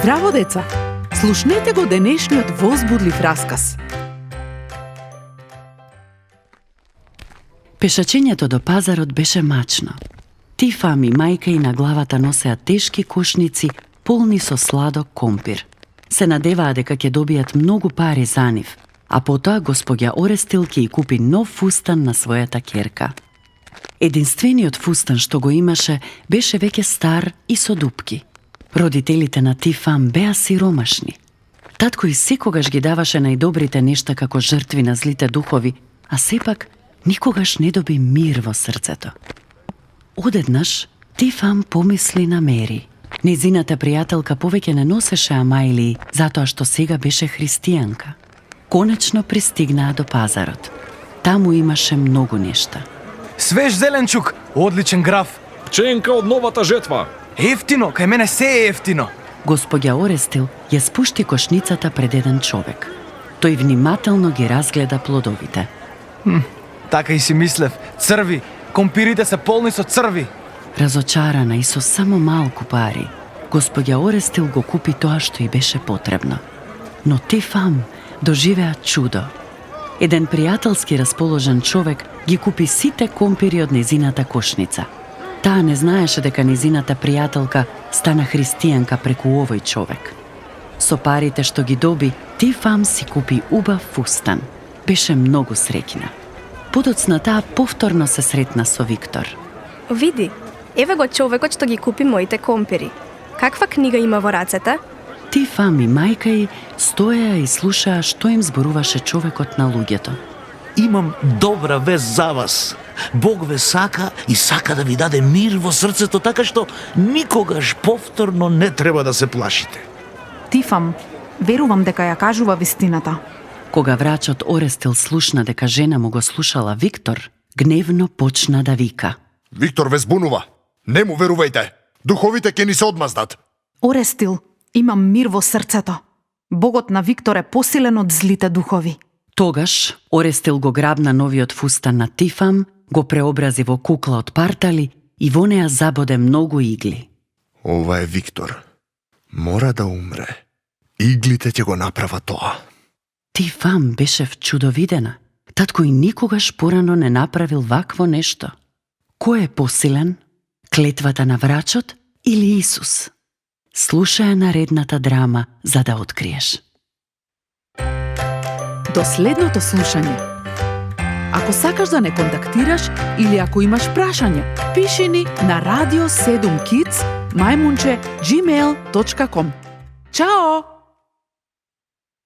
Здраво, деца! Слушнете го денешниот возбудлив расказ. Пешачењето до пазарот беше мачно. Тифам и мајка и на главата носеа тешки кошници полни со сладок компир. Се надеваа дека ќе добијат многу пари за нив, а потоа господја Орестил ќе и купи нов фустан на својата ќерка. Единствениот фустан што го имаше беше веќе стар и со дупки. Родителите на Тифам беа сиромашни. Татко и секогаш ги даваше најдобрите нешта како жртви на злите духови, а сепак никогаш не доби мир во срцето. Одеднаш Тифам помисли на Мери. Незината пријателка повеќе не носеше амаилии, затоа што сега беше христијанка. Конечно пристигнаа до пазарот. Таму имаше многу нешта. Свеж зеленчук, одличен граф. Пченка од новата жетва. Ефтино, кај мене се е ефтино. Господја Орестил ја спушти кошницата пред еден човек. Тој внимателно ги разгледа плодовите. Така и си мислев, црви. Компирите се полни со црви. Разочарана и со само малку пари, господја Орестил го купи тоа што й беше потребно. Но Тифам доживеа чудо. Еден пријателски расположен човек ги купи сите компири од незината кошница. Таа не знаеше дека незината пријателка стана христијанка преку овој човек. Со парите што ги доби, Тифам си купи убав фустан. Беше многу среќна. Подоцна таа повторно се сретна со Виктор. Види, еве го човекот што ги купи моите компири. Каква книга има во рацете? Тифам и мајка ѝ стоеа и слушаа што им зборуваше човекот на луѓето. Имам добра вест за вас. Бог ве сака и сака да ви даде мир во срцето, така што никогаш повторно не треба да се плашите. Тифам, верувам дека ја кажува вистината. Кога врачот Орестил слушна дека жена му го слушала Виктор, гневно почна да вика. Виктор ве збунува. Не му верувајте. Духовите ќе ни се одмаздат. Орестил, имам мир во срцето. Богот на Виктор е посилен од злите духови. Тогаш Орестил го грабна новиот фустан на Тифам, го преобрази во кукла од партали и во неа забоде многу игли. Ова е Виктор. Мора да умре. Иглите ќе го направа тоа. Тифам беше вчудовидена. Татко и никогаш порано не направил вакво нешто. Кој е посилен? Клетвата на врачот или Исус? Слушај наредната драма за да откриеш. До следното слушање. Ако сакаш да не контактираш или ако имаш прашање, пиши ни на radio7kids@gmail.com. Чао!